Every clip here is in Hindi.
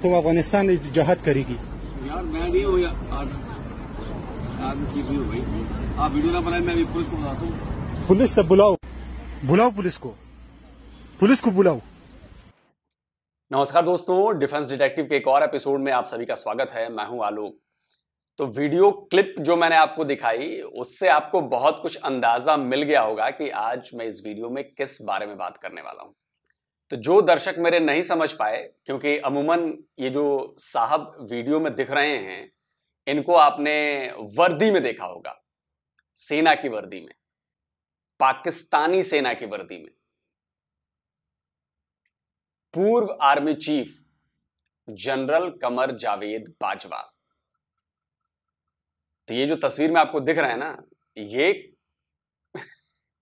तुम अफगानिस्तान में जहाद करेगी। यार मैं नहीं हूँ आदमी भी हो भाई, आप वीडियो ना बनाए, मैं अभी पुलिस को बुलाता हूँ। पुलिस तब बुलाओ, बुलाओ पुलिस को बुलाओ। नमस्कार दोस्तों, डिफेंस डिटेक्टिव के एक और एपिसोड में आप सभी का स्वागत है। मैं हूं आलोक। तो वीडियो क्लिप जो मैंने आपको दिखाई उससे आपको बहुत कुछ अंदाजा मिल गया होगा कि आज मैं इस वीडियो में किस बारे में बात करने वाला हूं। तो जो दर्शक मेरे नहीं समझ पाए, क्योंकि अमूमन ये जो साहब वीडियो में दिख रहे हैं इनको आपने वर्दी में देखा होगा, सेना की वर्दी में, पाकिस्तानी सेना की वर्दी में। पूर्व army chief general Qamar Javed Bajwa. तो ये जो तस्वीर में आपको दिख रहा है ना, ये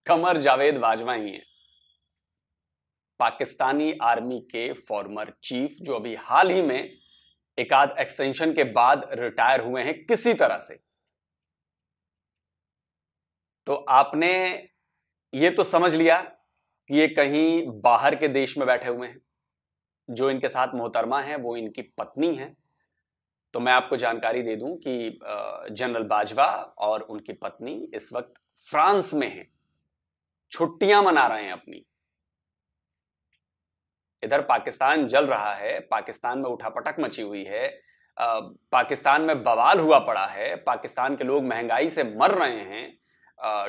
कमर जावेद बाजवा ही है, पाकिस्तानी आर्मी के फॉर्मर चीफ, जो अभी हाल ही में एक आध एक्सटेंशन के बाद रिटायर हुए हैं किसी तरह से। तो आपने ये तो समझ लिया कि ये कहीं बाहर के देश में बैठे हुए हैं। जो इनके साथ मोहतरमा है वो इनकी पत्नी है। तो मैं आपको जानकारी दे दूं कि जनरल बाजवा और उनकी पत्नी इस वक्त फ्रांस में हैं, छुट्टियां मना रहे हैं अपनी। इधर पाकिस्तान जल रहा है, पाकिस्तान में उठापटक मची हुई है, पाकिस्तान में बवाल हुआ पड़ा है, पाकिस्तान के लोग महंगाई से मर रहे हैं,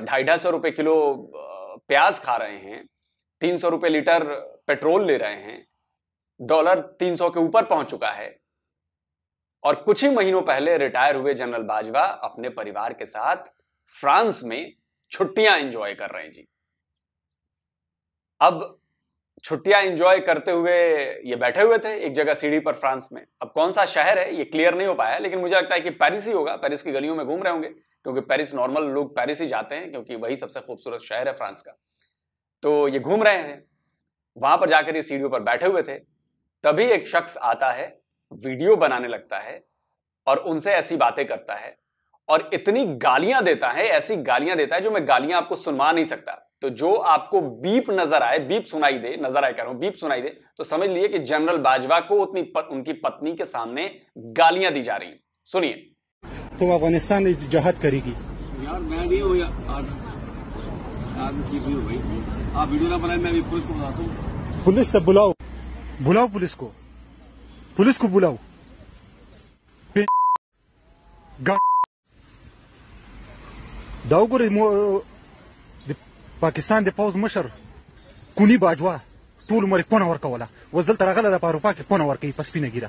250 रुपए किलो प्याज खा रहे हैं, 300 रुपए लीटर पेट्रोल ले रहे हैं, डॉलर 300 के ऊपर पहुंच चुका है। और कुछ ही महीनों पहले रिटायर हुए जनरल बाजवा अपने परिवार के साथ फ्रांस में छुट्टियां एंजॉय कर रहे हैं जी। अब छुट्टियां एंजॉय करते हुए ये बैठे हुए थे एक जगह सीढ़ी पर फ्रांस में। अब कौन सा शहर है ये क्लियर नहीं हो पाया, लेकिन मुझे लगता है कि पेरिस ही होगा। पेरिस की गलियों में घूम रहे होंगे, क्योंकि पेरिस नॉर्मल लोग पेरिस ही जाते हैं, क्योंकि वही सबसे खूबसूरत शहर है फ्रांस का। तो ये घूम रहे हैं, वहां पर जाकर ये सीढ़ियों पर बैठे हुए थे। तभी एक शख्स आता है, वीडियो बनाने लगता है और उनसे ऐसी बातें करता है और इतनी गालियां देता है, ऐसी गालियां देता है जो मैं गालियां आपको सुनवा नहीं सकता। तो जो आपको बीप नजर आए, बीप सुनाई दे, नजर आए कह रहा हूं, बीप सुनाई दे, तो समझ लिए कि जनरल बाजवा को उनकी पत्नी के सामने गालियां दी जा रही हैं। सुनिए। तुम अफगानिस्तान में जहाद करेगी। यार मैं नहीं हूँ आदमी भी हो भाई, आप वीडियो ना बनाए, मैं अभी पुलिस को बुलाता हूँ। पुलिस तब बुलाओ, बुलाओ पुलिस को बुलाओ। दाऊगुर पाकिस्तान दे पौज मशर कुनी बाजवा टूल मरे पोना वर्कवला वजल तरगला द पारुपा के पोना वर्कई पसपिने गिरा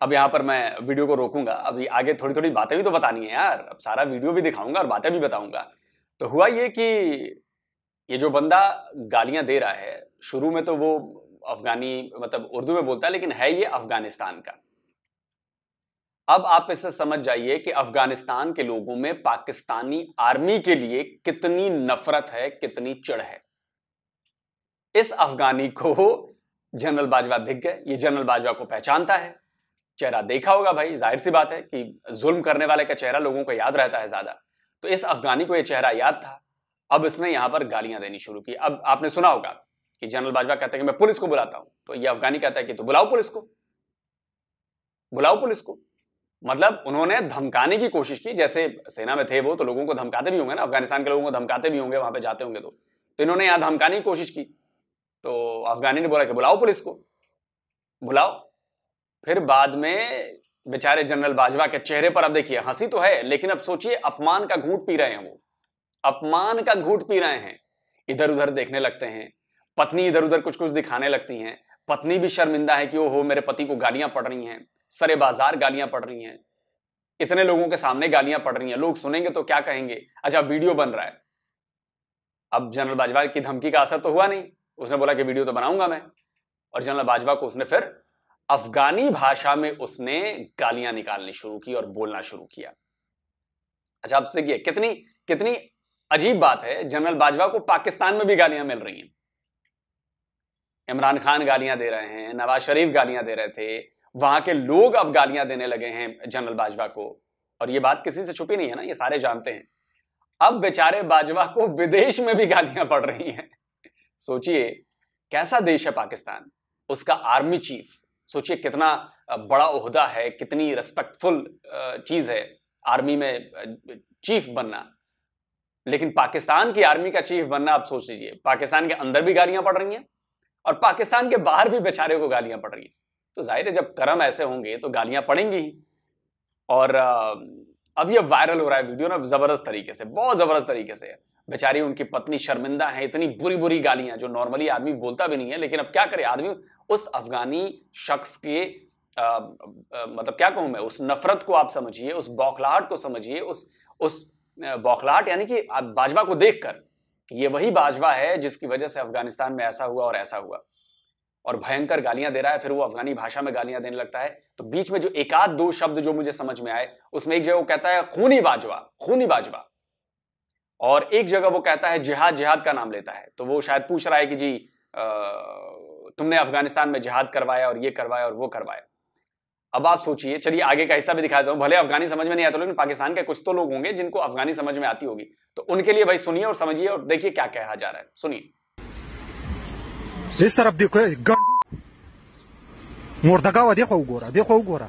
अब यहां पर मैं वीडियो को रोकूंगा, अभी आगे थोड़ी थोड़ी बातें भी तो बतानी है यार। अब सारा वीडियो भी दिखाऊंगा और बातें भी बताऊंगा। तो हुआ ये कि ये जो बंदा गालियां दे रहा है, शुरू में तो वो अफगानी मतलब उर्दू में बोलता है, लेकिन है ये अफगानिस्तान का। अब आप इससे समझ जाइए कि अफगानिस्तान के लोगों में पाकिस्तानी आर्मी के लिए कितनी नफरत है, कितनी चिढ़ है। इस अफगानी को जनरल बाजवा दिख गए। ये जनरल बाजवा को पहचानता है, चेहरा देखा होगा भाई, जाहिर सी बात है कि जुल्म करने वाले का चेहरा लोगों को याद रहता है ज्यादा। तो इस अफगानी को यह चेहरा याद था। अब इसने यहां पर गालियां देनी शुरू की। अब आपने सुना होगा कि जनरल बाजवा कहते हैं कि मैं पुलिस को बुलाता हूं, तो यह अफगानी कहता है कि तो बुलाओ पुलिस को। मतलब उन्होंने धमकाने की कोशिश की। जैसे सेना में थे वो, तो लोगों को धमकाते भी होंगे ना, अफगानिस्तान के लोगों को धमकाते भी होंगे वहां पे जाते होंगे। तो इन्होंने यहां धमकाने की कोशिश की। तो अफगानी ने बोला कि बुलाओ पुलिस को, बुलाओ। फिर बाद में बेचारे जनरल बाजवा के चेहरे पर अब देखिए हंसी तो है, लेकिन अब सोचिए अपमान का घूंट पी रहे हैं वो, अपमान का घूंट पी रहे हैं। इधर उधर देखने लगते हैं, पत्नी इधर उधर कुछ कुछ दिखाने लगती हैं। पत्नी भी शर्मिंदा है कि ओहो मेरे पति को गालियां पड़ रही हैं, सरे बाजार गालियां पड़ रही हैं। इतने लोगों के सामने गालियां पड़ रही हैं, लोग सुनेंगे तो क्या कहेंगे। अच्छा, वीडियो बन रहा है। अब जनरल बाजवा की धमकी का असर तो हुआ नहीं, उसने बोला कि वीडियो तो बनाऊंगा मैं, और जनरल बाजवा को उसने फिर अफगानी भाषा में उसने गालियां निकालनी शुरू की और बोलना शुरू किया। अच्छा, अब देखिए कितनी कितनी अजीब बात है, जनरल बाजवा को पाकिस्तान में भी गालियां मिल रही हैं। इमरान खान गालियां दे रहे हैं, नवाज शरीफ गालियां दे रहे थे, वहां के लोग अब गालियां देने लगे हैं जनरल बाजवा को, और ये बात किसी से छुपी नहीं है ना, ये सारे जानते हैं। अब बेचारे बाजवा को विदेश में भी गालियां पड़ रही हैं। सोचिए कैसा देश है पाकिस्तान, उसका आर्मी चीफ, सोचिए कितना बड़ा ओहदा है, कितनी रिस्पेक्टफुल चीज है आर्मी में चीफ बनना। लेकिन पाकिस्तान की आर्मी का चीफ बनना, आप सोच लीजिए, पाकिस्तान के अंदर भी गालियां पड़ रही हैं और पाकिस्तान के बाहर भी बेचारे को गालियां पड़ रही हैं। तो जाहिर है जब कर्म ऐसे होंगे तो गालियां पड़ेंगी ही। और अब ये वायरल हो रहा है वीडियो ना, जबरदस्त तरीके से, बहुत जबरदस्त तरीके से। बेचारी उनकी पत्नी शर्मिंदा है, इतनी बुरी बुरी गालियां जो नॉर्मली आदमी बोलता भी नहीं है, लेकिन अब क्या करे आदमी उस अफगानी शख्स के मतलब क्या कहूं मैं, उस नफरत को आप समझिए, उस बौखलाहट को समझिए, उस बौखलाहट यानी कि बाजवा को देखकर कि ये वही बाजवा है जिसकी वजह से अफगानिस्तान में ऐसा हुआ और ऐसा हुआ, और भयंकर गालियां दे रहा है। फिर वो अफगानी भाषा में गालियां देने लगता है। तो बीच में जो एक आध दो शब्द जो मुझे समझ में आए, उसमें एक जगह वो कहता है खूनी बाजवा, खूनी बाजवा, और एक जगह वो कहता है जिहाद, जिहाद का नाम लेता है। तो वो शायद पूछ रहा है कि जी तुमने अफगानिस्तान में जिहाद करवाया और ये करवाया और वो करवाया। अब आप सोचिए, चलिए आगे का हिस्सा भी दिखा देता हूं। भले अफगानी समझ में नहीं आता, लेकिन पाकिस्तान के कुछ तो लोग होंगे जिनको अफगानी समझ में आती होगी, तो उनके लिए भाई सुनिए और समझिए और देखिए क्या कहा जा रहा है, सुनिए। इस तरफ देखो, गंडू मोर्दगावा देखो उगोरा, देखो उगोरा,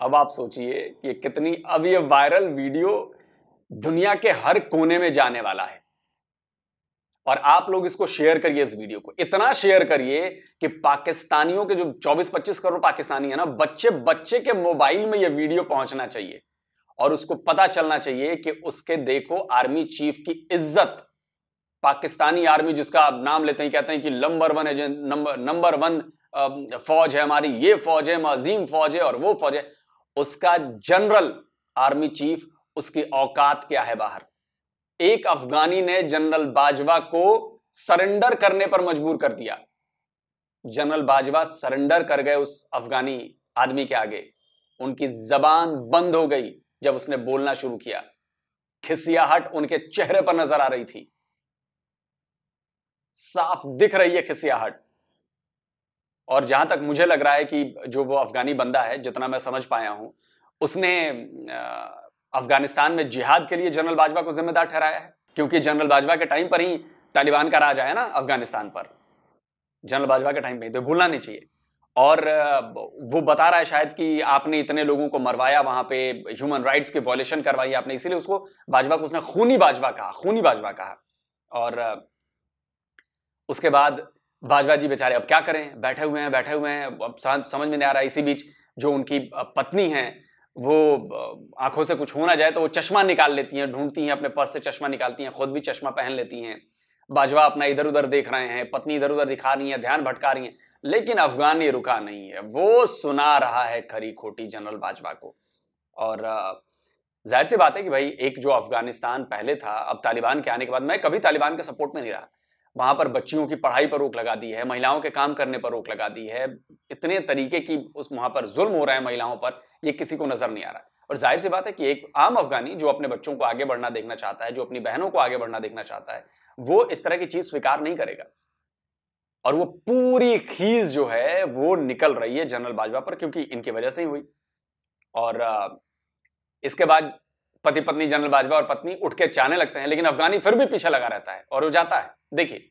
अब आप सोचिए कि कितनी, अब ये वायरल वीडियो दुनिया के हर कोने में जाने वाला है और आप लोग इसको शेयर करिए, इस वीडियो को इतना शेयर करिए कि पाकिस्तानियों के जो 24-25 करोड़ पाकिस्तानी है ना, बच्चे बच्चे के मोबाइल में ये वीडियो पहुंचना चाहिए और उसको पता चलना चाहिए कि उसके देखो आर्मी चीफ की इज्जत, पाकिस्तानी आर्मी जिसका आप नाम लेते हैं, कहते हैं कि नंबर 1 है, नंबर 1 फौज है हमारी, ये फौज है, अजीम फौज है और वो फौज है, उसका जनरल आर्मी चीफ, उसकी औकात क्या है बाहर। एक अफगानी ने जनरल बाजवा को सरेंडर करने पर मजबूर कर दिया। जनरल बाजवा सरेंडर कर गए उस अफगानी आदमी के आगे, उनकी जबान बंद हो गई जब उसने बोलना शुरू किया, खिसियाहट उनके चेहरे पर नजर आ रही थी, साफ दिख रही है खिसियाहट। और जहां तक मुझे लग रहा है कि जो वो अफगानी बंदा है, जितना मैं समझ पाया हूं, उसने अफगानिस्तान में जिहाद के लिए जनरल बाजवा को जिम्मेदार ठहराया है, क्योंकि जनरल बाजवा के टाइम पर ही तालिबान का राज आया ना अफगानिस्तान पर, जनरल बाजवा के टाइम पे, तो भूलना नहीं चाहिए। और वो बता रहा है शायद कि आपने इतने लोगों को मरवाया, वहां पे ह्यूमन राइट्स की वॉयलेशन करवाई आपने, इसीलिए उसको बाजवा को उसने खूनी बाजवा कहा, खूनी बाजवा कहा। और उसके बाद बाजवा जी बेचारे अब क्या करें, बैठे हुए हैं, अब समझ में नहीं आ रहा। इसी बीच जो उनकी पत्नी हैं, वो आंखों से कुछ हो ना जाए तो वो चश्मा निकाल लेती हैं, ढूंढती हैं अपने पर्स से चश्मा निकालती हैं, खुद भी चश्मा पहन लेती हैं। बाजवा अपना इधर उधर देख रहे हैं, पत्नी इधर उधर दिखा रही है, ध्यान भटका रही है, लेकिन अफगानी रुका नहीं है, वो सुना रहा है खरी खोटी जनरल बाजवा को। और जाहिर सी बात है कि भाई एक जो अफगानिस्तान पहले था, अब तालिबान के आने के बाद, मैं कभी तालिबान के सपोर्ट में नहीं रहा, वहां पर बच्चियों की पढ़ाई पर रोक लगा दी है, महिलाओं के काम करने पर रोक लगा दी है, इतने तरीके की उस वहां पर जुल्म हो रहा है महिलाओं पर, ये किसी को नजर नहीं आ रहा। और जाहिर सी बात है कि एक आम अफगानी जो अपने बच्चों को आगे बढ़ना देखना चाहता है, जो अपनी बहनों को आगे बढ़ना देखना चाहता है, वो इस तरह की चीज स्वीकार नहीं करेगा। और वो पूरी खीज जो है वो निकल रही है जनरल बाजवा पर, क्योंकि इनकी वजह से ही हुई। और इसके बाद पति पत्नी जनरल बाजवा और पत्नी उठ के चाहने लगते हैं, लेकिन अफगानी फिर भी पीछे लगा रहता है और वो जाता है। देखिए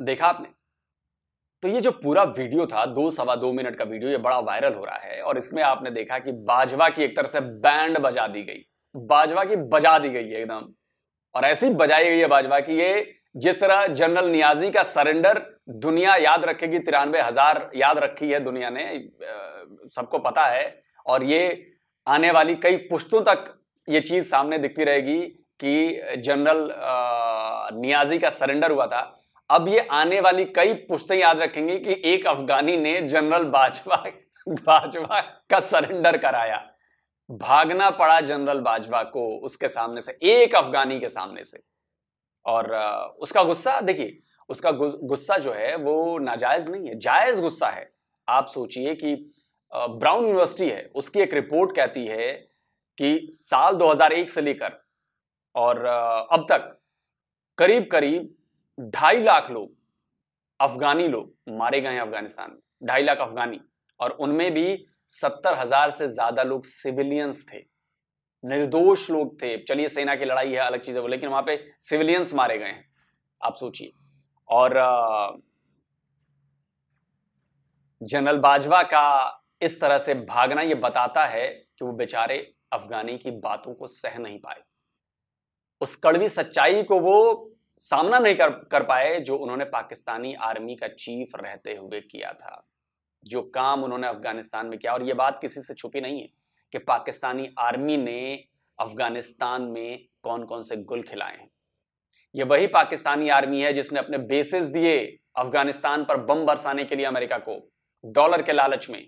देखा आपने। तो ये जो पूरा वीडियो था 2-2.25 मिनट का वीडियो, ये बड़ा वायरल हो रहा है और इसमें आपने देखा कि बाजवा की एक तरह से बैंड बजा दी गई, बाजवा की बजा दी गई है एकदम, और ऐसी बजाई गई है बाजवा की, ये जिस तरह जनरल नियाजी का सरेंडर दुनिया याद रखेगी, 93,000 याद रखी है दुनिया ने, सबको पता है, और ये आने वाली कई पुश्तों तक ये चीज सामने दिखती रहेगी कि जनरल नियाजी का सरेंडर हुआ था। अब ये आने वाली कई पुश्तें याद रखेंगी कि एक अफगानी ने जनरल बाजवा का सरेंडर कराया, भागना पड़ा जनरल बाजवा को उसके सामने से, एक अफगानी के सामने से। और उसका गुस्सा देखिए, उसका गुस्सा जो है वो नाजायज नहीं है, जायज गुस्सा है। आप सोचिए कि ब्राउन यूनिवर्सिटी है, उसकी एक रिपोर्ट कहती है कि साल 2001 से लेकर और अब तक करीब करीब 2.5 लाख लोग, अफगानी लोग मारे गए हैं अफगानिस्तान में, 2.5 लाख अफगानी, और उनमें भी 70,000 से ज्यादा लोग सिविलियंस थे, निर्दोष लोग थे। चलिए सेना की लड़ाई है अलग चीज है, लेकिन वहां पे सिविलियंस मारे गए हैं, आप सोचिए। और जनरल बाजवा का इस तरह से भागना ये बताता है कि वो बेचारे अफगानी की बातों को सह नहीं पाए, उस कड़वी सच्चाई को वो सामना नहीं कर पाए जो उन्होंने पाकिस्तानी आर्मी का चीफ रहते हुए किया था, जो काम उन्होंने अफगानिस्तान में किया। और ये बात किसी से छुपी नहीं है कि पाकिस्तानी आर्मी ने अफगानिस्तान में कौन कौन से गुल खिलाए हैं। ये वही पाकिस्तानी आर्मी है जिसने अपने बेसिस दिए अफगानिस्तान पर बम बरसाने के लिए अमेरिका को, डॉलर के लालच में।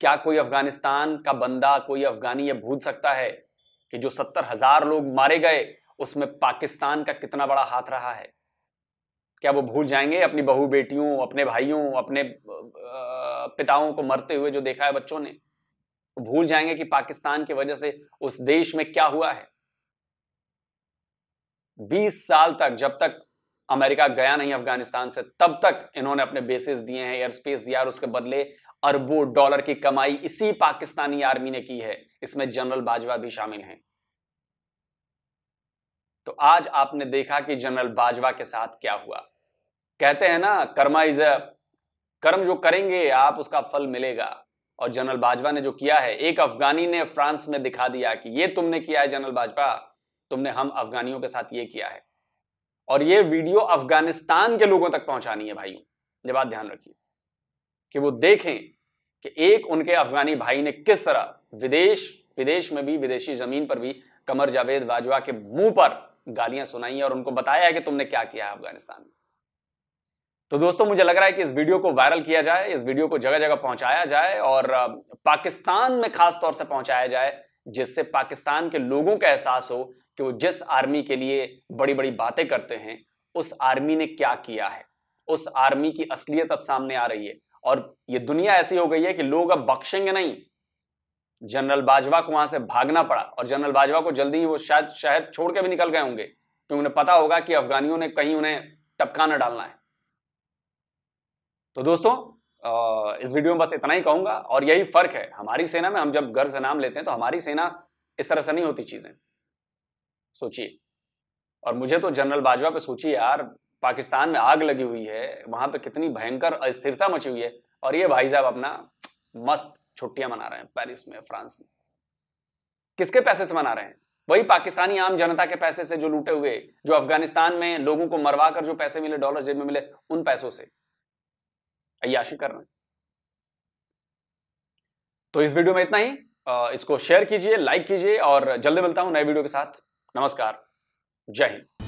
क्या कोई अफगानिस्तान का बंदा, कोई अफगानी ये भूल सकता है कि जो 70,000 लोग मारे गए उसमें पाकिस्तान का कितना बड़ा हाथ रहा है? क्या वो भूल जाएंगे अपनी बहू बेटियों, अपने भाइयों, अपने पिताओं को मरते हुए जो देखा है बच्चों ने? वो भूल जाएंगे कि पाकिस्तान की वजह से उस देश में क्या हुआ है? 20 साल तक, जब तक अमेरिका गया नहीं अफगानिस्तान से, तब तक इन्होंने अपने बेसिस दिए हैं, एयर स्पेस दिया, और उसके बदले अरबों डॉलर की कमाई इसी पाकिस्तानी आर्मी ने की है। इसमें जनरल बाजवा भी शामिल हैं। तो आज आपने देखा कि जनरल बाजवा के साथ क्या हुआ। कहते हैं ना, कर्मा इज अ, कर्म जो करेंगे आप उसका फल मिलेगा। और जनरल बाजवा ने जो किया है, एक अफगानी ने फ्रांस में दिखा दिया कि ये तुमने किया है जनरल बाजवा, तुमने हम अफगानियों के साथ ये किया है। और ये वीडियो अफगानिस्तान के लोगों तक पहुंचानी है भाइयों, ये बात ध्यान रखिए कि वो देखें कि एक उनके अफगानी भाई ने किस तरह विदेश में भी, विदेशी जमीन पर भी कमर जावेद बाजवा के मुंह पर गालियां सुनाई है और उनको बताया है कि तुमने क्या किया है अफगानिस्तान में। तो दोस्तों, मुझे लग रहा है कि इस वीडियो को वायरल किया जाए, इस वीडियो को जगह जगह पहुंचाया जाए और पाकिस्तान में खास तौर से पहुंचाया जाए, जिससे पाकिस्तान के लोगों का एहसास हो कि वो जिस आर्मी के लिए बड़ी बड़ी बातें करते हैं, उस आर्मी ने क्या किया है। उस आर्मी की असलियत अब सामने आ रही है और ये दुनिया ऐसी हो गई है कि लोग अब बख्शेंगे नहीं। जनरल बाजवा को वहां से भागना पड़ा और जनरल बाजवा को जल्दी ही वो शायद शहर छोड़ के भी निकल गए होंगे, क्योंकि उन्हें पता होगा कि अफगानियों ने कहीं उन्हें टपका न डालना है। तो दोस्तों, इस वीडियो में बस इतना ही कहूंगा। और यही फर्क है हमारी सेना में, हम जब गर्व से नाम लेते हैं तो हमारी सेना इस तरह से नहीं होती चीजें, सोचिए। और मुझे तो जनरल बाजवा पे सोचिए यार, पाकिस्तान में आग लगी हुई है, वहां पे कितनी भयंकर अस्थिरता मची हुई है, और ये भाई साहब अपना मस्त छुट्टियां मना रहे हैं पेरिस में, फ्रांस में। किसके पैसे से मना रहे हैं? वही पाकिस्तानी आम जनता के पैसे से, जो लूटे हुए, जो अफगानिस्तान में लोगों को मरवा कर जो पैसे मिले, डॉलर जेब में मिले, उन पैसों से अय्याशी कर रहे हैं। तो इस वीडियो में इतना ही। इसको शेयर कीजिए, लाइक कीजिए और जल्दी मिलता हूं नए वीडियो के साथ। नमस्कार, जय हिंद।